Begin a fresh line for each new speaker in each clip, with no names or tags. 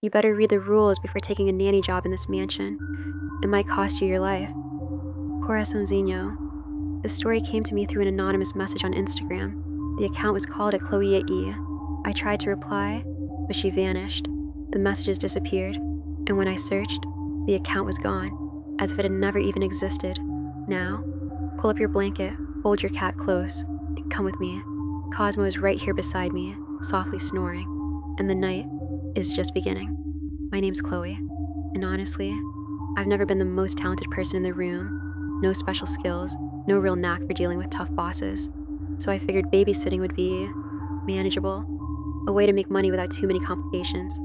You better read the rules before taking a nanny job in this mansion. It might cost you your life. Corazoncino. The story came to me through an anonymous message on Instagram. The account was called at Chloe E. I tried to reply, but she vanished. The messages disappeared, and when I searched, the account was gone, as if it had never even existed. Now, pull up your blanket, hold your cat close, and come with me. Cosmo is right here beside me, softly snoring, and the night is just beginning. My name's Chloe, and honestly, I've never been the most talented person in the room. No special skills, no real knack for dealing with tough bosses. So I figured babysitting would be manageable, a way to make money without too many complications.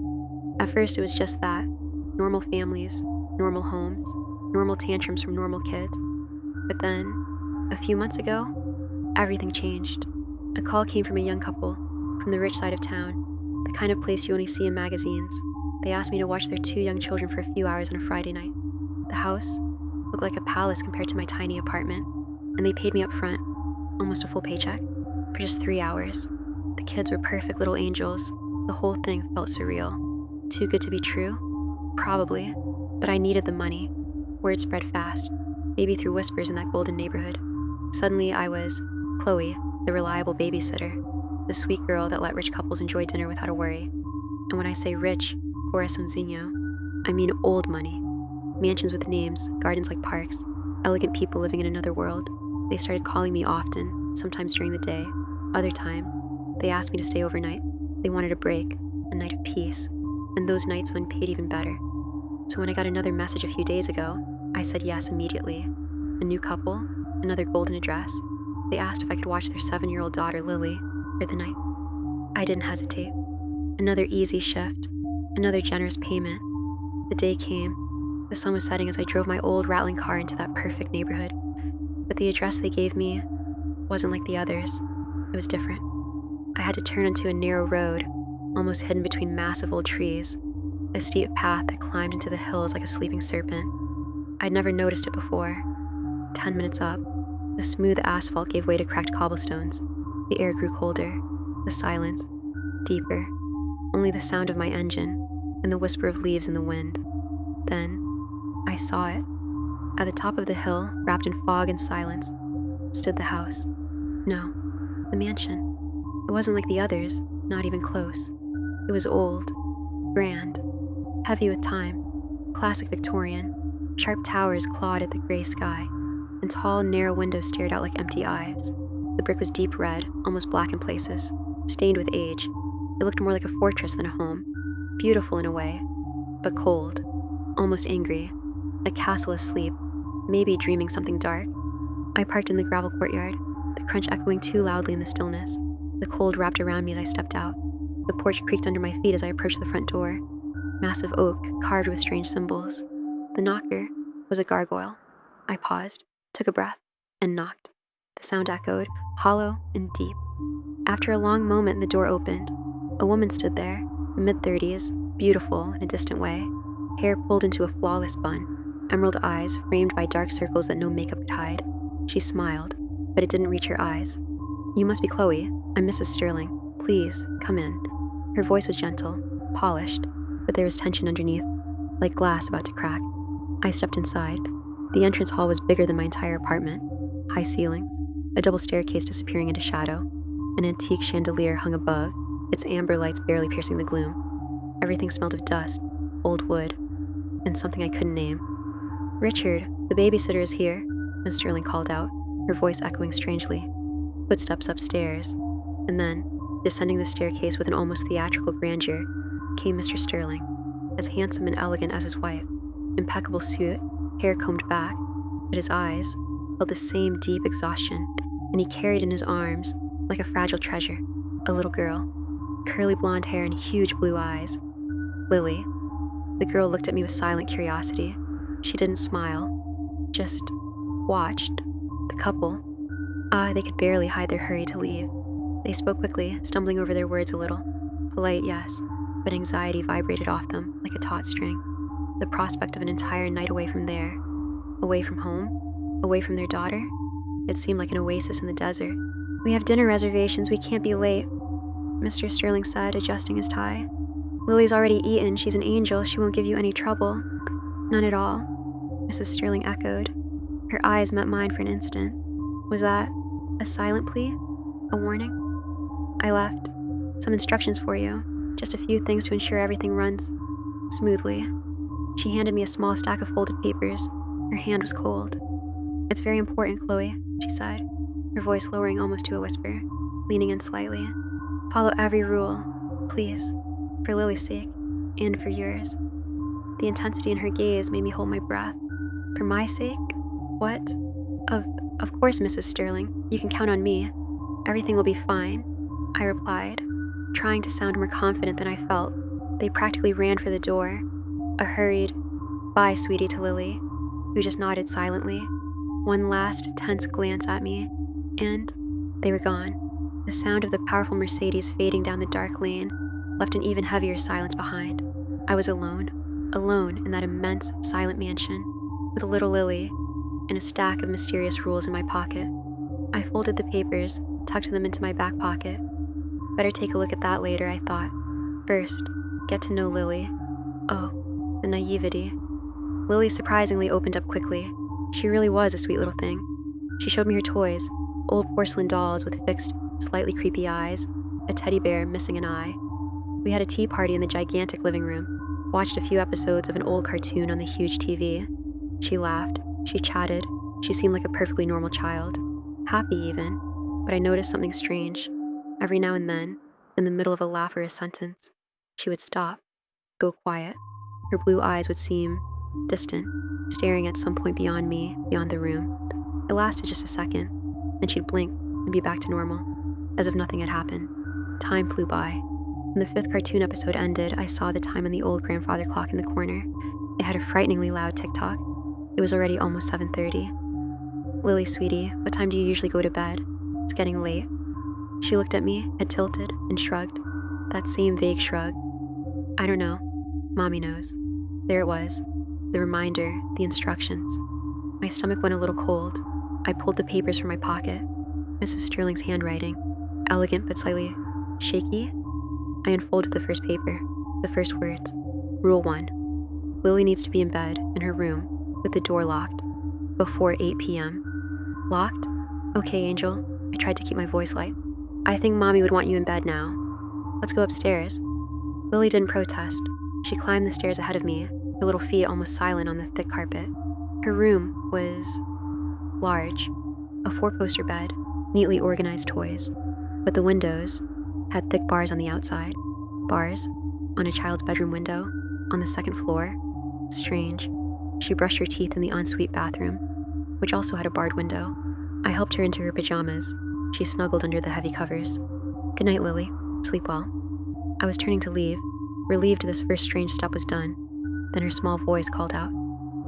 At first, it was just that. Normal families, normal homes, normal tantrums from normal kids. But then, a few months ago, everything changed. A call came from a young couple, from the rich side of town, the kind of place you only see in magazines. They asked me to watch their 2 young children for a few hours on a Friday night. The house looked like a palace compared to my tiny apartment, and they paid me up front, almost a full paycheck, for just 3 hours. The kids were perfect little angels. The whole thing felt surreal. Too good to be true? Probably, but I needed the money. Word spread fast, maybe through whispers in that golden neighborhood. Suddenly I was Chloe, the reliable babysitter, the sweet girl that let rich couples enjoy dinner without a worry. And when I say rich, corazoncino, I mean old money. Mansions with names, gardens like parks, elegant people living in another world. They started calling me often, sometimes during the day. Other times, they asked me to stay overnight. They wanted a break, a night of peace, and those nights unpaid even better. So when I got another message a few days ago, I said yes immediately. A new couple, another golden address. They asked if I could watch their 7-year-old daughter, Lily, for the night. I didn't hesitate. Another easy shift, another generous payment. The day came. The sun was setting as I drove my old rattling car into that perfect neighborhood. But the address they gave me wasn't like the others. It was different. I had to turn onto a narrow road, almost hidden between massive old trees, a steep path that climbed into the hills like a sleeping serpent. I'd never noticed it before. 10 minutes up, the smooth asphalt gave way to cracked cobblestones. The air grew colder, the silence deeper, only the sound of my engine and the whisper of leaves in the wind. Then, I saw it. At the top of the hill, wrapped in fog and silence, stood the house. No, the mansion. It wasn't like the others, not even close. It was old, grand, heavy with time, classic Victorian. Sharp towers clawed at the gray sky, and tall, narrow windows stared out like empty eyes. The brick was deep red, almost black in places, stained with age. It looked more like a fortress than a home. Beautiful in a way, but cold, almost angry. A castle asleep, maybe dreaming something dark. I parked in the gravel courtyard, the crunch echoing too loudly in the stillness. The cold wrapped around me as I stepped out. The porch creaked under my feet as I approached the front door. Massive oak, carved with strange symbols. The knocker was a gargoyle. I paused, took a breath, and knocked. The sound echoed, hollow and deep. After a long moment, the door opened. A woman stood there, mid-30s, beautiful in a distant way, hair pulled into a flawless bun, emerald eyes framed by dark circles that no makeup could hide. She smiled, but it didn't reach her eyes. "You must be Chloe. I'm Mrs. Sterling. Please, come in." Her voice was gentle, polished, but there was tension underneath, like glass about to crack. I stepped inside. The entrance hall was bigger than my entire apartment. High ceilings, a double staircase disappearing into shadow, an antique chandelier hung above, its amber lights barely piercing the gloom. Everything smelled of dust, old wood, and something I couldn't name. "Richard, the babysitter is here," Miss Sterling called out, her voice echoing strangely. Footsteps upstairs, and then, descending the staircase with an almost theatrical grandeur, came Mr. Sterling, as handsome and elegant as his wife. Impeccable suit, hair combed back, but his eyes held the same deep exhaustion, and he carried in his arms, like a fragile treasure, a little girl, curly blonde hair and huge blue eyes. Lily. The girl looked at me with silent curiosity. She didn't smile, just watched. The couple. They could barely hide their hurry to leave. They spoke quickly, stumbling over their words a little. Polite, yes, but anxiety vibrated off them like a taut string. The prospect of an entire night away from there, away from home, away from their daughter, it seemed like an oasis in the desert. "We have dinner reservations, we can't be late," Mr. Sterling said, adjusting his tie. Lily's already eaten. She's an angel. She won't give you any trouble. None at all, Mrs. Sterling echoed. Her eyes met mine for an instant. Was that a silent plea? A warning? I left. Some instructions for you. Just a few things to ensure everything runs smoothly. She handed me a small stack of folded papers. Her hand was cold. It's very important, Chloe, she said, her voice lowering almost to a whisper, leaning in slightly. Follow every rule, please, for Lily's sake, and for yours. The intensity in her gaze made me hold my breath. For my sake? What? Of course, Mrs. Sterling. You can count on me. Everything will be fine, I replied, trying to sound more confident than I felt. They practically ran for the door. A hurried, bye, sweetie, to Lily, who just nodded silently. One last tense glance at me, and they were gone. The sound of the powerful Mercedes fading down the dark lane left an even heavier silence behind. I was alone in that immense, silent mansion, with a little Lily and a stack of mysterious rules in my pocket. I folded the papers, tucked them into my back pocket. Better take a look at that later, I thought. First, get to know Lily. Oh, the naivety. Lily surprisingly opened up quickly. She really was a sweet little thing. She showed me her toys, old porcelain dolls with fixed, slightly creepy eyes, a teddy bear missing an eye. We had a tea party in the gigantic living room, watched a few episodes of an old cartoon on the huge TV. She laughed, she chatted, she seemed like a perfectly normal child. Happy even, but I noticed something strange. Every now and then, in the middle of a laugh or a sentence, she would stop, go quiet. Her blue eyes would seem distant, staring at some point beyond me, beyond the room. It lasted just a second, then she'd blink and be back to normal, as if nothing had happened. Time flew by. When the 5th cartoon episode ended, I saw the time on the old grandfather clock in the corner. It had a frighteningly loud tick-tock. It was already almost 7:30. Lily, sweetie, what time do you usually go to bed? It's getting late. She looked at me, head tilted, and shrugged. That same vague shrug. I don't know. Mommy knows. There it was. The reminder, the instructions. My stomach went a little cold. I pulled the papers from my pocket. Mrs. Sterling's handwriting, elegant but slightly shaky. I unfolded the first paper, the first words. Rule 1. Lily needs to be in bed, in her room, with the door locked, before 8 p.m. Locked? Okay, Angel. I tried to keep my voice light. I think Mommy would want you in bed now. Let's go upstairs. Lily didn't protest. She climbed the stairs ahead of me, her little feet almost silent on the thick carpet. Her room was large, a 4-poster bed, neatly organized toys, but the windows had thick bars on the outside. Bars on a child's bedroom window, on the 2nd floor. Strange. She brushed her teeth in the ensuite bathroom, which also had a barred window. I helped her into her pajamas. She snuggled under the heavy covers. Good night, Lily. Sleep well. I was turning to leave, relieved this first strange step was done. Then her small voice called out,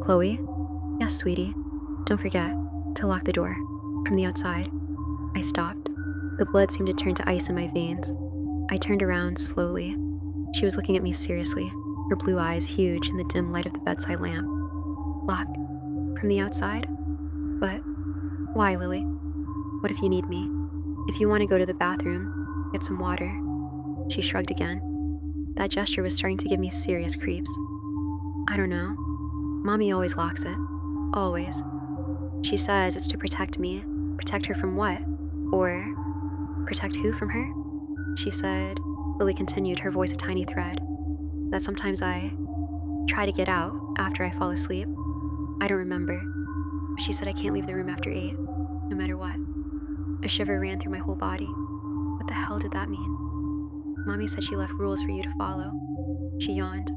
Chloe? Yes, sweetie. Don't forget to lock the door from the outside. I stopped. The blood seemed to turn to ice in my veins. I turned around slowly. She was looking at me seriously, her blue eyes huge in the dim light of the bedside lamp. Lock from the outside? But why, Lily? What if you need me? If you want to go to the bathroom, get some water. She shrugged again. That gesture was starting to give me serious creeps. I don't know. Mommy always locks it. Always. She says it's to protect me. Protect her from what? Or protect who from her? She said, Lily continued, her voice a tiny thread, that sometimes I try to get out after I fall asleep. I don't remember. She said I can't leave the room after 8, no matter what. A shiver ran through my whole body. What the hell did that mean? Mommy said she left rules for you to follow. She yawned.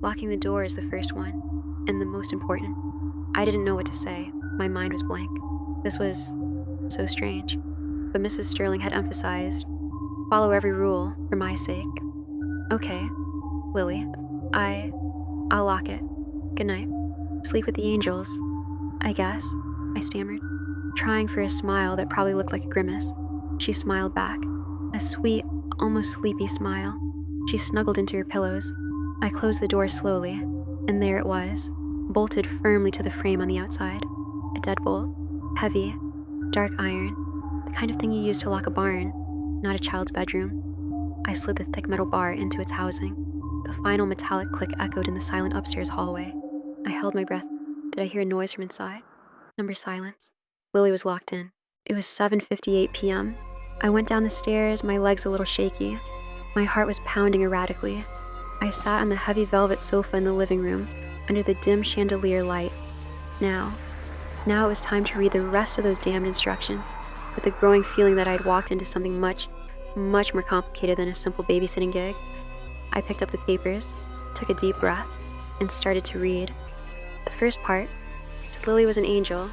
Locking the door is the first one, and the most important. I didn't know what to say. My mind was blank. This was so strange. But Mrs. Sterling had emphasized, follow every rule for my sake. Okay, Lily, I'll lock it. Good night. Sleep with the angels, I guess, I stammered, trying for a smile that probably looked like a grimace. She smiled back, a sweet, almost sleepy smile. She snuggled into her pillows. I closed the door slowly, and there it was, bolted firmly to the frame on the outside. A deadbolt, heavy, dark iron, the kind of thing you use to lock a barn, not a child's bedroom. I slid the thick metal bar into its housing. The final metallic click echoed in the silent upstairs hallway. I held my breath. Did I hear a noise from inside? Number silence. Lily was locked in. It was 7:58 p.m. I went down the stairs, my legs a little shaky. My heart was pounding erratically. I sat on the heavy velvet sofa in the living room, under the dim chandelier light. Now it was time to read the rest of those damned instructions, with the growing feeling that I'd walked into something much, much more complicated than a simple babysitting gig. I picked up the papers, took a deep breath, and started to read. The first part said Lily was an angel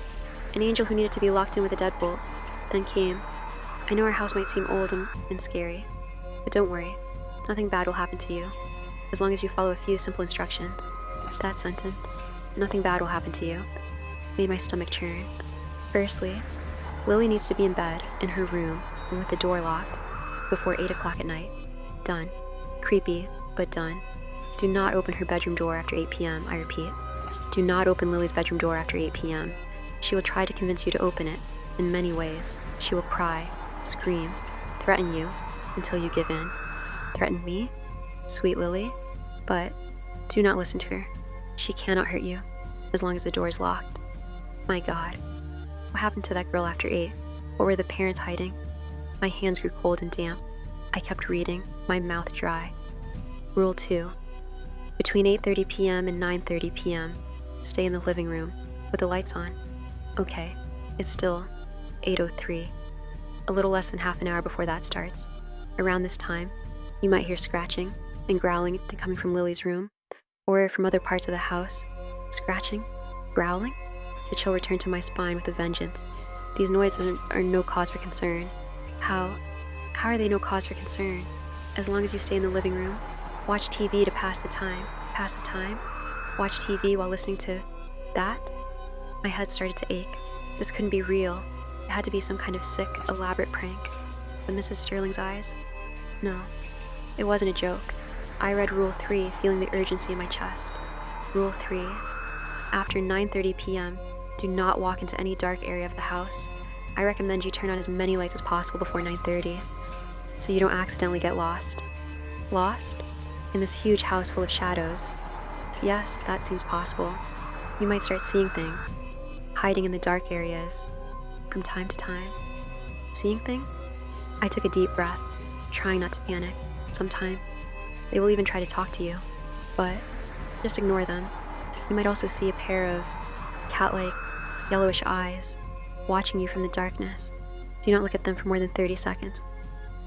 who needed to be locked in with a deadbolt. Then came, I know our house might seem old and scary, but don't worry, nothing bad will happen to you, as long as you follow a few simple instructions. That sentence, nothing bad will happen to you, made my stomach churn. Firstly, Lily needs to be in bed, in her room, and with the door locked, before 8 o'clock at night. Done. Creepy, but done. Do not open her bedroom door after 8 p.m., I repeat. Do not open Lily's bedroom door after 8 p.m. She will try to convince you to open it, in many ways. She will cry, scream, threaten you, until you give in. Threaten me? Sweet Lily? But do not listen to her. She cannot hurt you, as long as the door is locked. My God. What happened to that girl after 8? What were the parents hiding? My hands grew cold and damp. I kept reading, my mouth dry. Rule 2. Between 8:30 p.m. and 9:30 p.m., stay in the living room, with the lights on. Okay, it's still 8:03. A little less than half an hour before that starts. Around this time, you might hear scratching and growling coming from Lily's room, or from other parts of the house. Scratching? Growling? The chill returned to my spine with a vengeance. These noises are no cause for concern. How are they no cause for concern? As long as you stay in the living room, watch TV to pass the time. Pass the time? Watch TV while listening to that? My head started to ache. This couldn't be real. It had to be some kind of sick, elaborate prank. But Mrs. Sterling's eyes? No, it wasn't a joke. I read Rule 3, feeling the urgency in my chest. Rule 3. After 9:30 p.m., do not walk into any dark area of the house. I recommend you turn on as many lights as possible before 9:30, so you don't accidentally get lost. Lost? In this huge house full of shadows. Yes, that seems possible. You might start seeing things, hiding in the dark areas, from time to time. Seeing things? I took a deep breath, trying not to panic. Sometime, they will even try to talk to you, but just ignore them. You might also see a pair of cat-like, yellowish eyes watching you from the darkness. Do not look at them for more than 30 seconds.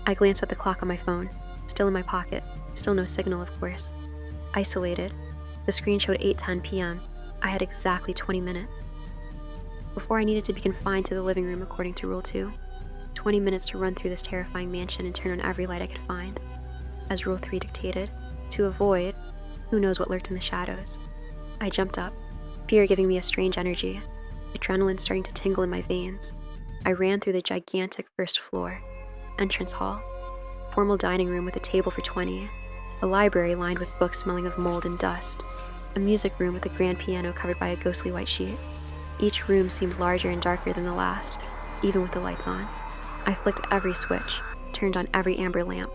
I glanced at the clock on my phone, still in my pocket, still no signal, of course. Isolated. The screen showed 8:10 p.m. I had exactly 20 minutes. Before I needed to be confined to the living room according to Rule 2. 20 minutes to run through this terrifying mansion and turn on every light I could find. As Rule 3 dictated, to avoid, who knows what lurked in the shadows. I jumped up, fear giving me a strange energy, adrenaline starting to tingle in my veins. I ran through the gigantic first floor. Entrance hall. Formal dining room with a table for 20. A library lined with books smelling of mold and dust. A music room with a grand piano covered by a ghostly white sheet. Each room seemed larger and darker than the last, even with the lights on. I flicked every switch, turned on every amber lamp,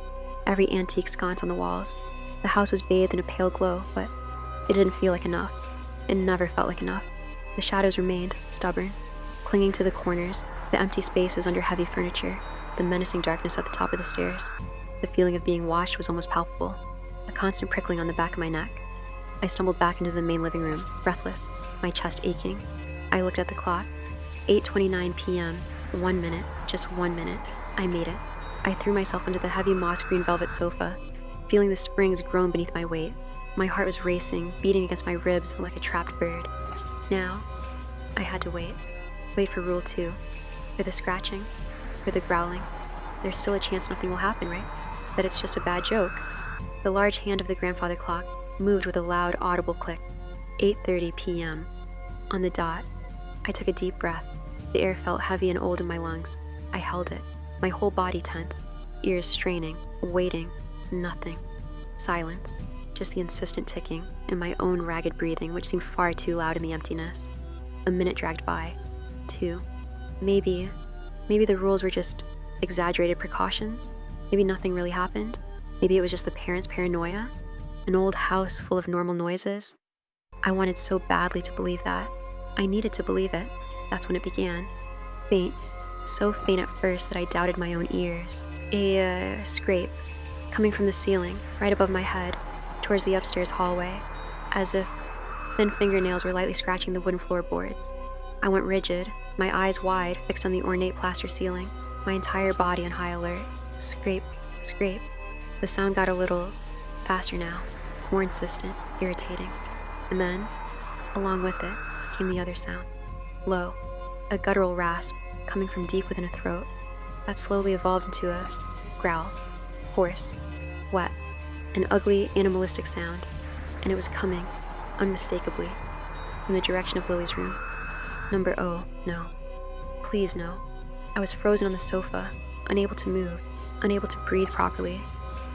every antique sconce on the walls. The house was bathed in a pale glow, but it didn't feel like enough. It never felt like enough. The shadows remained, stubborn, clinging to the corners, the empty spaces under heavy furniture, the menacing darkness at the top of the stairs. The feeling of being watched was almost palpable, a constant prickling on the back of my neck. I stumbled back into the main living room, breathless, my chest aching. I looked at the clock. 8:29 p.m. 1 minute, just 1 minute. I made it. I threw myself into the heavy moss green velvet sofa, feeling the springs groan beneath my weight. My heart was racing, beating against my ribs like a trapped bird. Now, I had to wait. Wait for Rule 2. For the scratching, for the growling. There's still a chance nothing will happen, right? That it's just a bad joke. The large hand of the grandfather clock moved with a loud, audible click. 8:30 p.m. On the dot. I took a deep breath. The air felt heavy and old in my lungs. I held it, my whole body tense, ears straining, waiting, nothing. Silence, just the insistent ticking and my own ragged breathing, which seemed far too loud in the emptiness. A minute dragged by. 2. Maybe the rules were just exaggerated precautions. Maybe nothing really happened. Maybe it was just the parents' paranoia. An old house full of normal noises? I wanted so badly to believe that. I needed to believe it. That's when it began. Faint. So faint at first that I doubted my own ears. A scrape, coming from the ceiling, right above my head, towards the upstairs hallway, as if thin fingernails were lightly scratching the wooden floorboards. I went rigid, my eyes wide, fixed on the ornate plaster ceiling, my entire body on high alert. Scrape, scrape. The sound got a little faster now, more insistent, irritating. And then, along with it, came the other sound. Low, a guttural rasp, coming from deep within a throat, that slowly evolved into a growl. Hoarse, wet, an ugly, animalistic sound, and it was coming, unmistakably, from the direction of Lily's room. Number O, no. Please no. I was frozen on the sofa, unable to move, unable to breathe properly.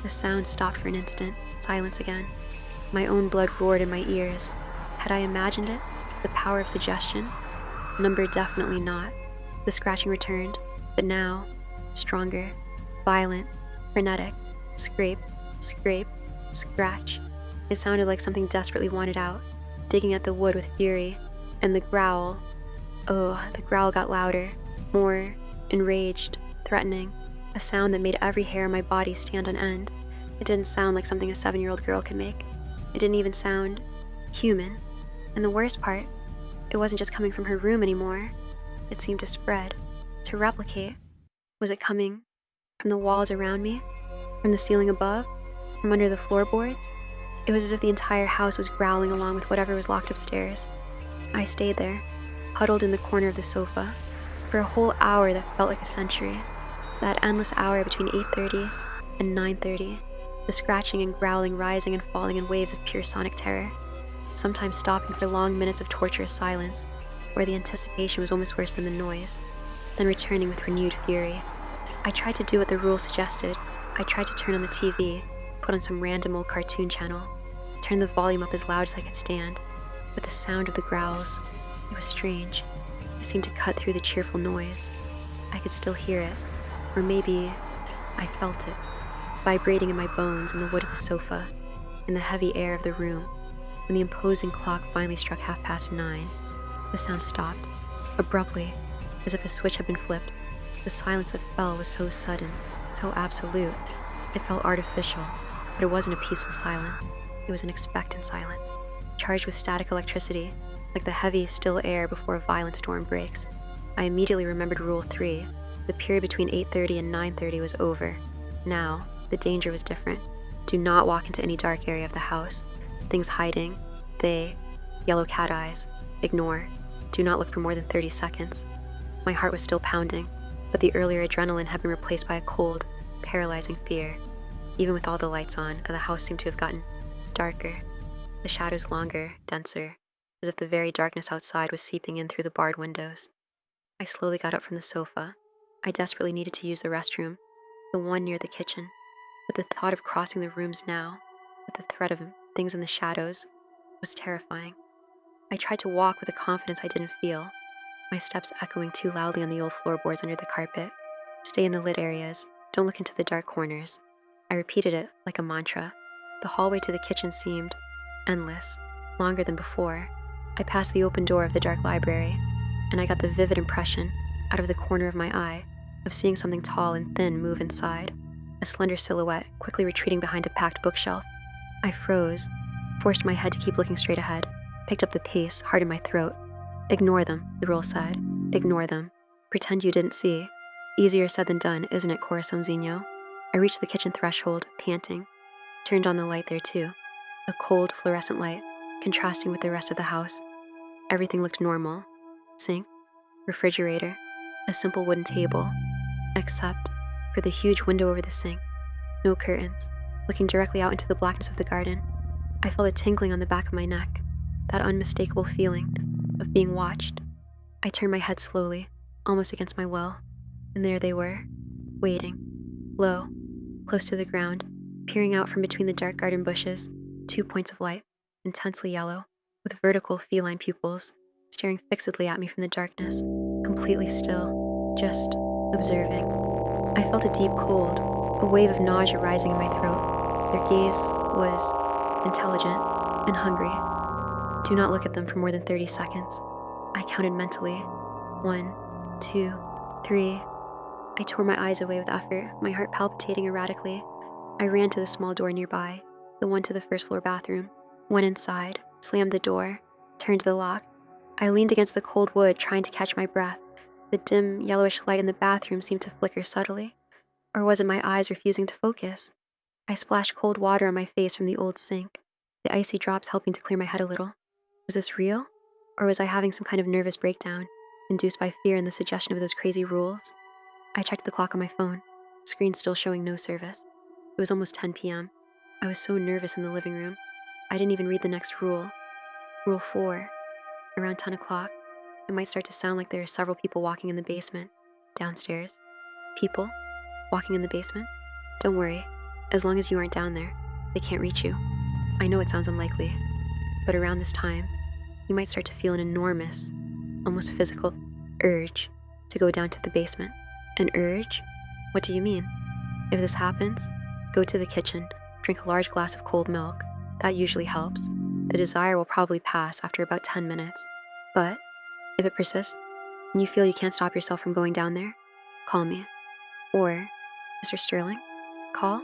The sound stopped for an instant, silence again. My own blood roared in my ears. Had I imagined it? The power of suggestion? Number definitely not. The scratching returned, but now, stronger, violent, frenetic. Scrape, scrape, scratch. It sounded like something desperately wanted out, digging at the wood with fury. And the growl, oh, the growl got louder, more enraged, threatening, a sound that made every hair in my body stand on end. It didn't sound like something a 7-year-old girl could make. It didn't even sound human. And the worst part, it wasn't just coming from her room anymore. It seemed to spread, to replicate. Was it coming from the walls around me? From the ceiling above? From under the floorboards? It was as if the entire house was growling along with whatever was locked upstairs. I stayed there, huddled in the corner of the sofa, for a whole hour that felt like a century. That endless hour between 8:30 and 9:30, the scratching and growling rising and falling in waves of pure sonic terror, sometimes stopping for long minutes of torturous silence, where the anticipation was almost worse than the noise, then returning with renewed fury. I tried to do what the rules suggested. I tried to turn on the TV, put on some random old cartoon channel, turn the volume up as loud as I could stand, but the sound of the growls, it was strange. It seemed to cut through the cheerful noise. I could still hear it, or maybe I felt it, vibrating in my bones in the wood of the sofa, in the heavy air of the room. When the imposing clock finally struck 9:30, the sound stopped, abruptly, as if a switch had been flipped. The silence that fell was so sudden, so absolute. It felt artificial, but it wasn't a peaceful silence. It was an expectant silence, charged with static electricity, like the heavy, still air before a violent storm breaks. I immediately remembered Rule 3. The period between 8:30 and 9:30 was over. Now, the danger was different. Do not walk into any dark area of the house. Things hiding, they, yellow cat eyes, ignore. Do not look for more than 30 seconds. My heart was still pounding, but the earlier adrenaline had been replaced by a cold, paralyzing fear. Even with all the lights on, the house seemed to have gotten darker, the shadows longer, denser, as if the very darkness outside was seeping in through the barred windows. I slowly got up from the sofa. I desperately needed to use the restroom, the one near the kitchen, but the thought of crossing the rooms now, with the threat of things in the shadows, was terrifying. I tried to walk with a confidence I didn't feel, my steps echoing too loudly on the old floorboards under the carpet. Stay in the lit areas, don't look into the dark corners. I repeated it like a mantra. The hallway to the kitchen seemed endless, longer than before. I passed the open door of the dark library, and I got the vivid impression, out of the corner of my eye, of seeing something tall and thin move inside, a slender silhouette quickly retreating behind a packed bookshelf. I froze, forced my head to keep looking straight ahead, picked up the pace, heart in my throat. Ignore them, the rule said. Ignore them. Pretend you didn't see. Easier said than done, isn't it, Corazoncino? I reached the kitchen threshold, panting. Turned on the light there too. A cold, fluorescent light, contrasting with the rest of the house. Everything looked normal. Sink, refrigerator, a simple wooden table, except for the huge window over the sink. No curtains, looking directly out into the blackness of the garden. I felt a tingling on the back of my neck, that unmistakable feeling of being watched. I turned my head slowly, almost against my will, and there they were, waiting, low, close to the ground, peering out from between the dark garden bushes, 2 points of light, intensely yellow, with vertical feline pupils, staring fixedly at me from the darkness, completely still, just observing. I felt a deep cold, a wave of nausea rising in my throat. Their gaze was intelligent, and hungry. Do not look at them for more than 30 seconds. I counted mentally. 1, 2, 3. I tore my eyes away with effort, my heart palpitating erratically. I ran to the small door nearby, the one to the first floor bathroom, went inside, slammed the door, turned the lock. I leaned against the cold wood, trying to catch my breath. The dim, yellowish light in the bathroom seemed to flicker subtly. Or was it my eyes refusing to focus? I splashed cold water on my face from the old sink, the icy drops helping to clear my head a little. Was this real? Or was I having some kind of nervous breakdown, induced by fear and the suggestion of those crazy rules? I checked the clock on my phone, screen still showing no service. It was almost 10 p.m. I was so nervous in the living room. I didn't even read the next rule. Rule 4. Around 10 o'clock, it might start to sound like there are several people walking in the basement, downstairs. People? Walking in the basement? Don't worry. As long as you aren't down there, they can't reach you. I know it sounds unlikely, but around this time, you might start to feel an enormous, almost physical, urge to go down to the basement. An urge? What do you mean? If this happens, go to the kitchen, drink a large glass of cold milk. That usually helps. The desire will probably pass after about 10 minutes. But if it persists, and you feel you can't stop yourself from going down there, call me. Or, Mr. Sterling, call?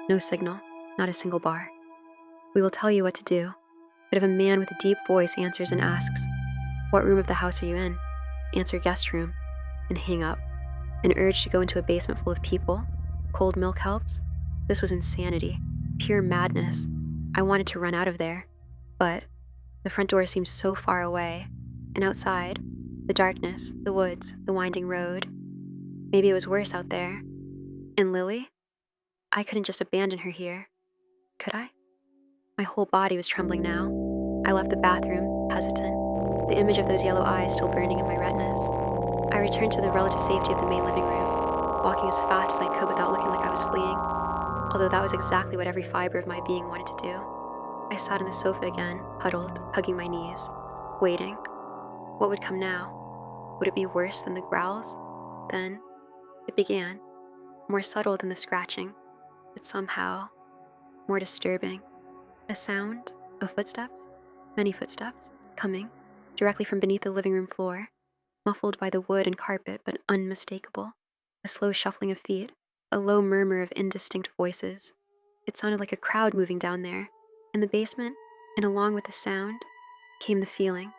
No signal, not a single bar. We will tell you what to do, but if a man with a deep voice answers and asks, "What room of the house are you in?" answer guest room, and hang up. An urge to go into a basement full of people? Cold milk helps? This was insanity, pure madness. I wanted to run out of there, but the front door seemed so far away, and outside, the darkness, the woods, the winding road. Maybe it was worse out there. And Lily? I couldn't just abandon her here, could I? My whole body was trembling now. I left the bathroom, hesitant, the image of those yellow eyes still burning in my retinas. I returned to the relative safety of the main living room, walking as fast as I could without looking like I was fleeing, although that was exactly what every fiber of my being wanted to do. I sat on the sofa again, huddled, hugging my knees, waiting. What would come now? Would it be worse than the growls? Then it began, more subtle than the scratching, but somehow more disturbing. A sound of footsteps, many footsteps, coming directly from beneath the living room floor, muffled by the wood and carpet, but unmistakable. A slow shuffling of feet, a low murmur of indistinct voices. It sounded like a crowd moving down there, in the basement, and along with the sound came the feeling.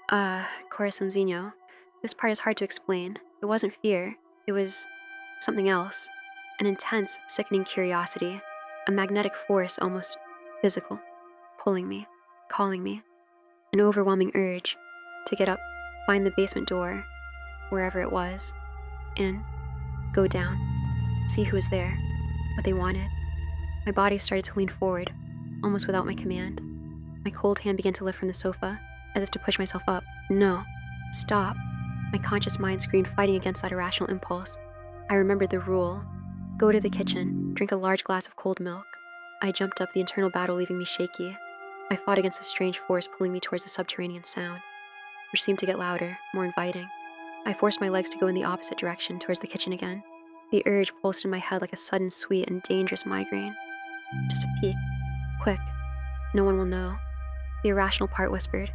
Corazoncino, this part is hard to explain. It wasn't fear, it was something else. An intense, sickening curiosity, a magnetic force almost physical, pulling me, calling me. An overwhelming urge to get up, find the basement door, wherever it was, in, go down, see who was there, what they wanted. My body started to lean forward, almost without my command. My cold hand began to lift from the sofa, as if to push myself up. No, stop. My conscious mind screamed, fighting against that irrational impulse. I remembered the rule. Go to the kitchen, drink a large glass of cold milk. I jumped up, the internal battle leaving me shaky. I fought against the strange force pulling me towards the subterranean sound, which seemed to get louder, more inviting. I forced my legs to go in the opposite direction, towards the kitchen again. The urge pulsed in my head like a sudden, sweet, and dangerous migraine. Just a peek. Quick. No one will know. The irrational part whispered.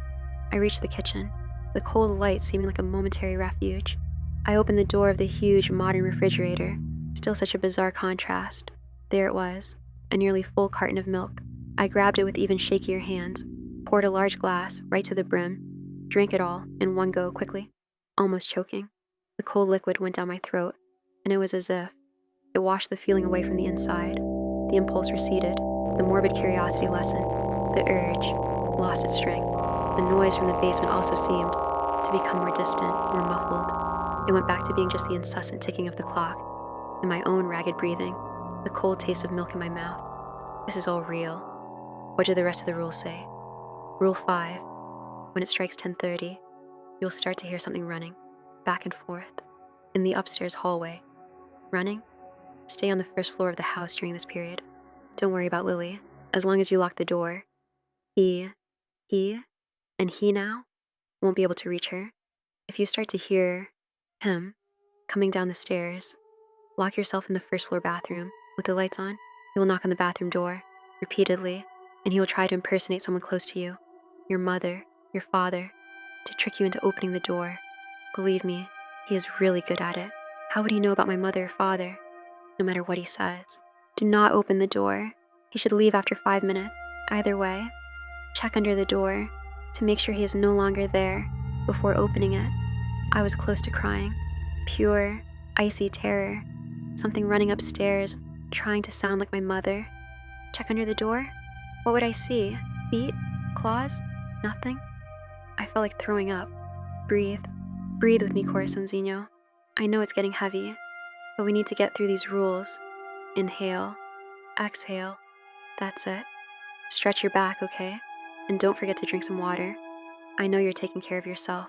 I reached the kitchen, the cold light seeming like a momentary refuge. I opened the door of the huge, modern refrigerator. Still such a bizarre contrast. There it was, a nearly full carton of milk. I grabbed it with even shakier hands, poured a large glass right to the brim, drank it all in one go quickly, almost choking. The cold liquid went down my throat, and it was as if it washed the feeling away from the inside. The impulse receded, the morbid curiosity lessened, the urge lost its strength. The noise from the basement also seemed to become more distant, more muffled. It went back to being just the incessant ticking of the clock, and my own ragged breathing, the cold taste of milk in my mouth. This is all real. What do the rest of the rules say? Rule 5. When it strikes 10:30, you'll start to hear something running, back and forth, in the upstairs hallway. Running? Stay on the first floor of the house during this period. Don't worry about Lily, as long as you lock the door. He now won't be able to reach her. If you start to hear him coming down the stairs, lock yourself in the first floor bathroom. With the lights on, you will knock on the bathroom door, repeatedly, and he will try to impersonate someone close to you, your mother, your father, to trick you into opening the door. Believe me, he is really good at it. How would he know about my mother or father? No matter what he says. Do not open the door. He should leave after 5 minutes. Either way, check under the door to make sure he is no longer there before opening it. I was close to crying. Pure, icy terror. Something running upstairs, trying to sound like my mother. Check under the door? What would I see? Feet? Claws? Nothing? I felt like throwing up. Breathe. Breathe with me, Corazoncino. I know it's getting heavy, but we need to get through these rules. Inhale. Exhale. That's it. Stretch your back, okay? And don't forget to drink some water. I know you're taking care of yourself.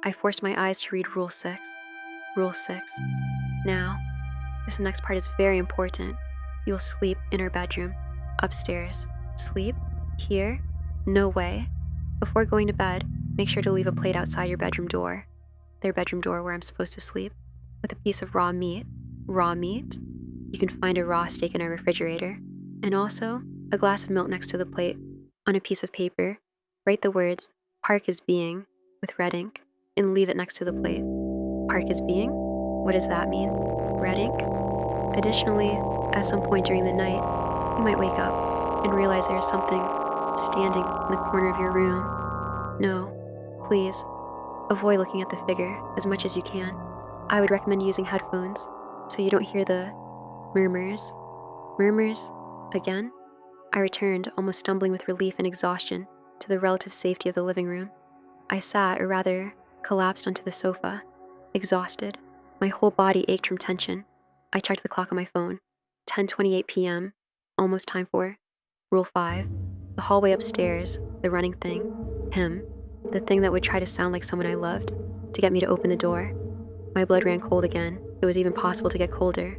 I forced my eyes to read Rule 6. Rule 6. Now, this next part is very important. You'll sleep in our bedroom, upstairs. Sleep? Here? No way. Before going to bed, make sure to leave a plate outside your bedroom door, their bedroom door where I'm supposed to sleep, with a piece of raw meat. Raw meat? You can find a raw steak in our refrigerator. And also, a glass of milk next to the plate. On a piece of paper, write the words, "Park is being," with red ink, and leave it next to the plate. Park is being? What does that mean? Red ink? Additionally, at some point during the night, you might wake up and realize there is something standing in the corner of your room. No, please, avoid looking at the figure as much as you can. I would recommend using headphones so you don't hear the murmurs. Murmurs? Again? I returned, almost stumbling with relief and exhaustion, to the relative safety of the living room. I sat, or rather, collapsed onto the sofa, exhausted. My whole body ached from tension. I checked the clock on my phone. 10:28 p.m. Almost time for Rule 5. The hallway upstairs, the running thing. Him. The thing that would try to sound like someone I loved, to get me to open the door. My blood ran cold again. It was even possible to get colder.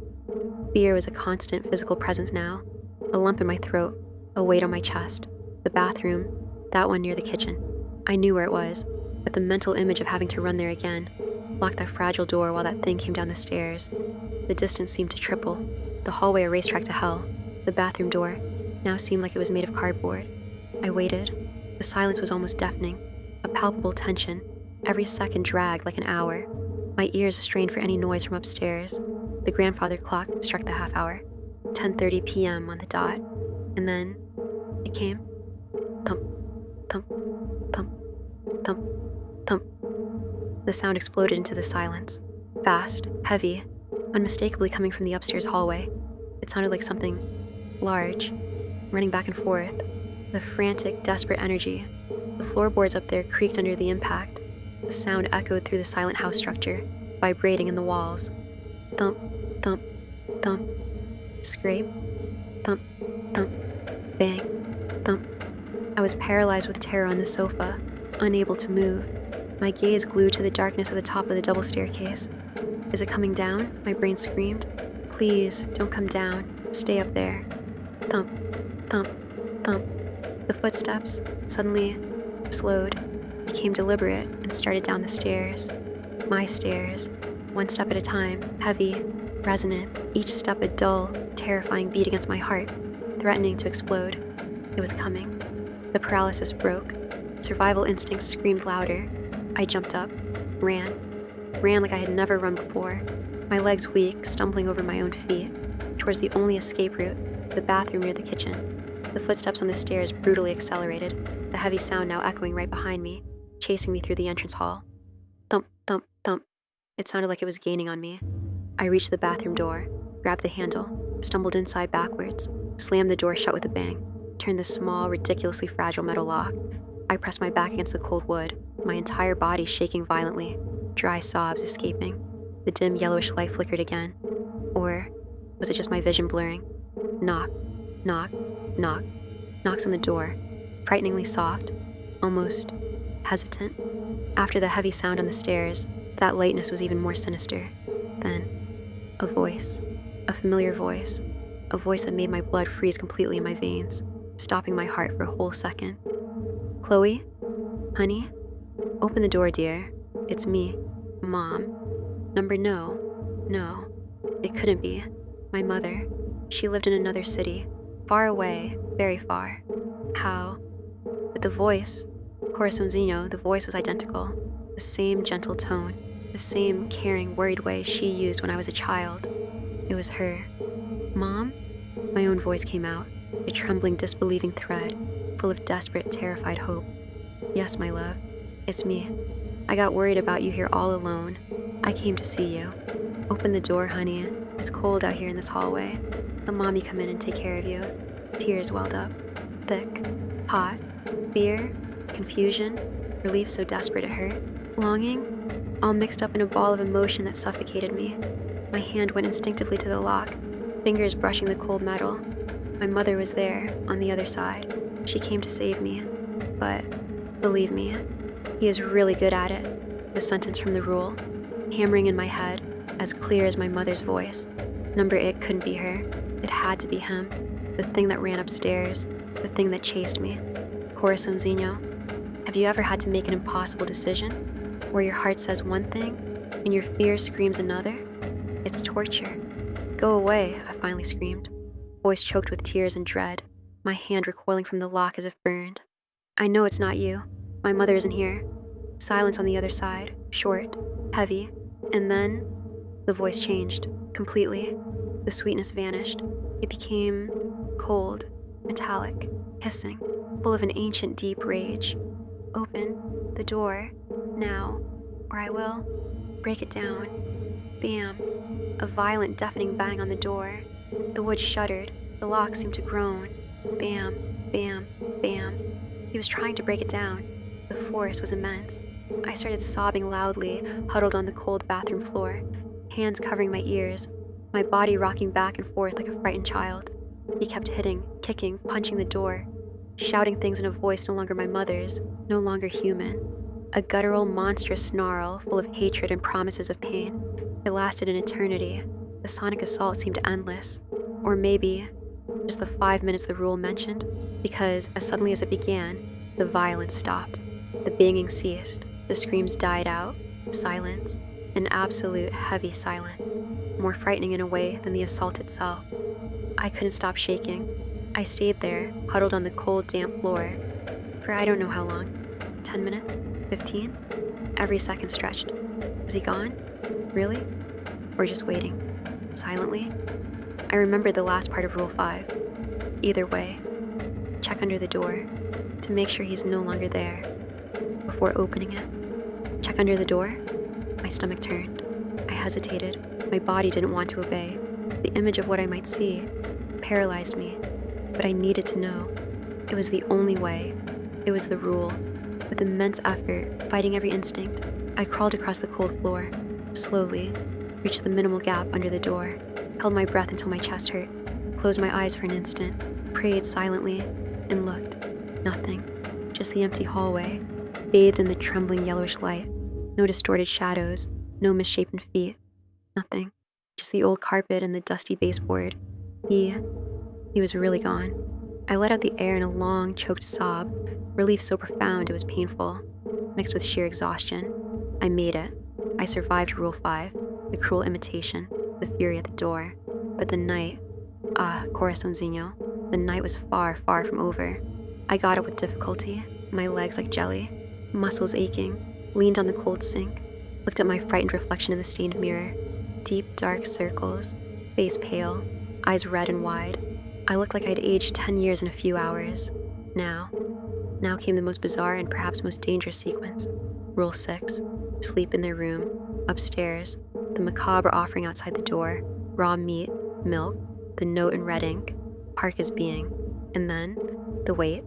Fear was a constant physical presence now. A lump in my throat, a weight on my chest. The bathroom, that one near the kitchen. I knew where it was, but the mental image of having to run there again blocked that fragile door while that thing came down the stairs. The distance seemed to triple. The hallway a racetrack to hell. The bathroom door now seemed like it was made of cardboard. I waited. The silence was almost deafening. A palpable tension. Every second dragged like an hour. My ears strained for any noise from upstairs. The grandfather clock struck the half hour. 10:30 p.m. on the dot. And then it came. Thump, thump, thump, thump, thump. The sound exploded into the silence. Fast, heavy, unmistakably coming from the upstairs hallway. It sounded like something large, running back and forth, with a frantic, desperate energy. The floorboards up there creaked under the impact. The sound echoed through the silent house structure, vibrating in the walls. Thump, thump, thump. Scrape. Thump, thump. Bang. Thump. I was paralyzed with terror on the sofa, unable to move. My gaze glued to the darkness at the top of the double staircase. Is it coming down? My brain screamed. Please, don't come down. Stay up there. Thump, thump, thump. The footsteps suddenly slowed, became deliberate, and started down the stairs. My stairs, one step at a time, heavy, resonant, each step a dull, terrifying beat against my heart, threatening to explode. It was coming. The paralysis broke. Survival instinct screamed louder. I jumped up, ran like I had never run before, my legs weak, stumbling over my own feet, towards the only escape route, the bathroom near the kitchen. The footsteps on the stairs brutally accelerated, the heavy sound now echoing right behind me, chasing me through the entrance hall. Thump, thump, thump. It sounded like it was gaining on me. I reached the bathroom door, grabbed the handle, stumbled inside backwards, slammed the door shut with a bang, turned the small, ridiculously fragile metal lock. I pressed my back against the cold wood, my entire body shaking violently, dry sobs escaping. The dim yellowish light flickered again. Or was it just my vision blurring? Knock, knock, knock. Knocks on the door, frighteningly soft, almost hesitant. After the heavy sound on the stairs, that lightness was even more sinister. Then, a voice, a familiar voice, a voice that made my blood freeze completely in my veins, stopping my heart for a whole second. Chloe? Honey? Open the door, dear. It's me, Mom. Number no. It couldn't be. My mother. She lived in another city, far away, very far. How? But the voice, Corazoncino, the voice was identical. The same gentle tone, the same caring, worried way she used when I was a child. It was her. Mom? My own voice came out, a trembling, disbelieving thread, full of desperate, terrified hope. Yes, my love, it's me. I got worried about you here all alone. I came to see you. Open the door, honey. It's cold out here in this hallway. Let Mommy come in and take care of you. Tears welled up, thick, hot, fear, confusion, relief so desperate it hurt, longing, all mixed up in a ball of emotion that suffocated me. My hand went instinctively to the lock, fingers brushing the cold metal. My mother was there, on the other side. She came to save me. But, believe me, he is really good at it. The sentence from the rule, hammering in my head, as clear as my mother's voice. Number 8 couldn't be her. It had to be him. The thing that ran upstairs. The thing that chased me. Corazoncino, have you ever had to make an impossible decision? Where your heart says one thing, and your fear screams another? It's torture. Go away, I finally screamed. Voice choked with tears and dread. My hand recoiling from the lock as if burned. I know it's not you. My mother isn't here. Silence on the other side, short, heavy, and then the voice changed, completely. The sweetness vanished. It became cold, metallic, hissing, full of an ancient deep rage. Open the door, now, or I will break it down. Bam! A violent, deafening bang on the door. The wood shuddered, the lock seemed to groan. Bam, bam, bam. He was trying to break it down. The force was immense. I started sobbing loudly, huddled on the cold bathroom floor, hands covering my ears, my body rocking back and forth like a frightened child. He kept hitting, kicking, punching the door, shouting things in a voice no longer my mother's, no longer human. A guttural, monstrous snarl full of hatred and promises of pain. It lasted an eternity. The sonic assault seemed endless. Or maybe just the 5 minutes the rule mentioned, because as suddenly as it began, the violence stopped. The banging ceased. The screams died out. Silence. An absolute heavy silence. More frightening in a way than the assault itself. I couldn't stop shaking. I stayed there, huddled on the cold, damp floor, for I don't know how long. 10 minutes? 15? Every second stretched. Was he gone? Really? Or just waiting? Silently? I remembered the last part of Rule 5. Either way, check under the door to make sure he's no longer there. Before opening it, check under the door. My stomach turned. I hesitated. My body didn't want to obey. The image of what I might see paralyzed me. But I needed to know. It was the only way. It was the rule. With immense effort, fighting every instinct, I crawled across the cold floor, slowly, reached the minimal gap under the door, held my breath until my chest hurt, closed my eyes for an instant, prayed silently, and looked. Nothing. Just the empty hallway, bathed in the trembling yellowish light. No distorted shadows, no misshapen feet. Nothing. Just the old carpet and the dusty baseboard. He was really gone. I let out the air in a long, choked sob, relief so profound it was painful, mixed with sheer exhaustion. I made it. I survived Rule 5, the cruel imitation, the fury at the door. But the night, Corazoncino, the night was far, far from over. I got up with difficulty, my legs like jelly, muscles aching, leaned on the cold sink, looked at my frightened reflection in the stained mirror. Deep, dark circles, face pale, eyes red and wide. I looked like I'd aged 10 years in a few hours. Now came the most bizarre and perhaps most dangerous sequence. Rule 6, sleep in their room, upstairs, the macabre offering outside the door, raw meat, milk, the note in red ink, park as being, and then the wait,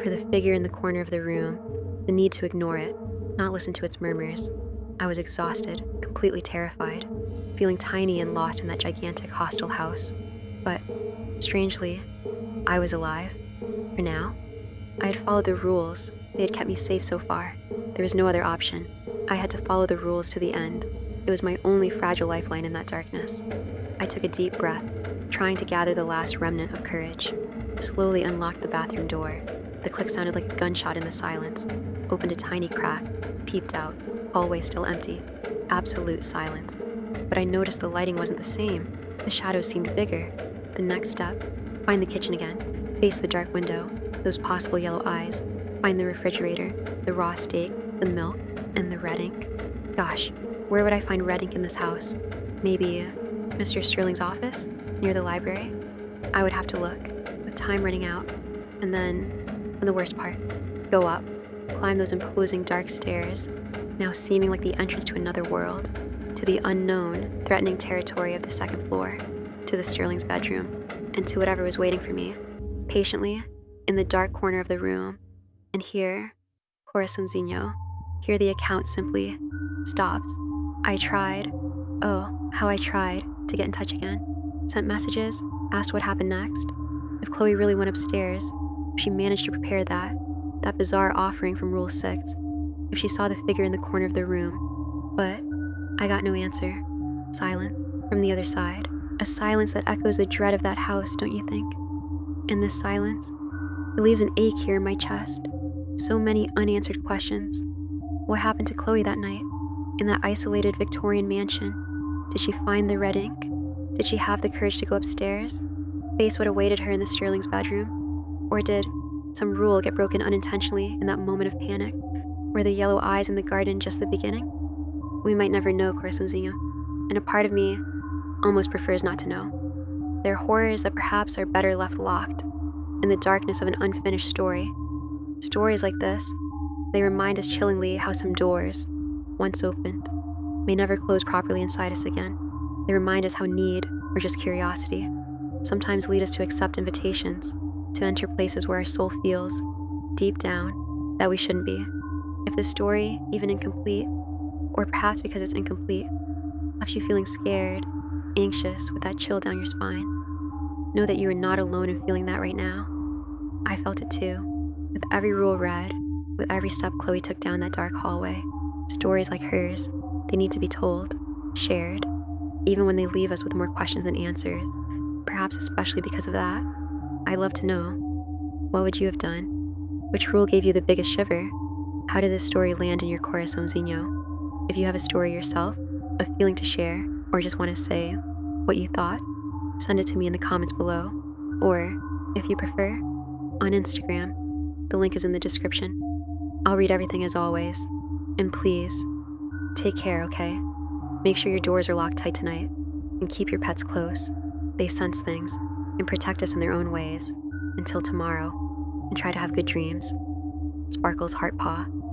for the figure in the corner of the room, the need to ignore it, not listen to its murmurs. I was exhausted, completely terrified, feeling tiny and lost in that gigantic hostile house. But, strangely, I was alive. For now. I had followed the rules. They had kept me safe so far. There was no other option. I had to follow the rules to the end. It was my only fragile lifeline in that darkness. I took a deep breath, trying to gather the last remnant of courage. Slowly unlocked the bathroom door. The click sounded like a gunshot in the silence. Opened a tiny crack, peeped out, hallway still empty. Absolute silence. But I noticed the lighting wasn't the same. The shadows seemed bigger. The next step, find the kitchen again, face the dark window. those possible yellow eyes, find the refrigerator, the raw steak, the milk, and the red ink. Gosh, where would I find red ink in this house? Maybe Mr. Sterling's office? Near the library? I would have to look, with time running out. And the worst part, go up, climb those imposing dark stairs, now seeming like the entrance to another world, to the unknown, threatening territory of the second floor, to the Sterling's bedroom, and to whatever was waiting for me, patiently, in the dark corner of the room. And here, corazoncillo, here the account simply stops. I tried, oh, how I tried, to get in touch again. Sent messages, asked what happened next. If Chloe really went upstairs, if she managed to prepare that bizarre offering from Rule 6, if she saw the figure in the corner of the room. But I got no answer. Silence from the other side. A silence that echoes the dread of that house, don't you think? In this silence, it leaves an ache here in my chest. So many unanswered questions. What happened to Chloe that night? In that isolated Victorian mansion? Did she find the red ink? Did she have the courage to go upstairs? Face what awaited her in the Sterling's bedroom? Or did some rule get broken unintentionally in that moment of panic? Were the yellow eyes in the garden just the beginning? We might never know, corazoncillo, and a part of me almost prefers not to know. There are horrors that perhaps are better left locked in the darkness of an unfinished story. Stories like this, they remind us chillingly how some doors, once opened, may never close properly inside us again. They remind us how need, or just curiosity, sometimes lead us to accept invitations, to enter places where our soul feels, deep down, that we shouldn't be. If the story, even incomplete, or perhaps because it's incomplete, left you feeling scared, anxious, with that chill down your spine, know that you are not alone in feeling that right now. I felt it too. With every rule read, with every step Chloe took down that dark hallway, stories like hers, they need to be told, shared, even when they leave us with more questions than answers. Perhaps especially because of that. I'd love to know, what would you have done? Which rule gave you the biggest shiver? How did this story land in your corazoncillo? If you have a story yourself, a feeling to share, or just want to say what you thought, send it to me in the comments below. Or, if you prefer, on Instagram. The link is in the description. I'll read everything as always. And please, take care, okay? Make sure your doors are locked tight tonight, and keep your pets close. They sense things, and protect us in their own ways. Until tomorrow, and try to have good dreams. Sparkle's Heart Paw.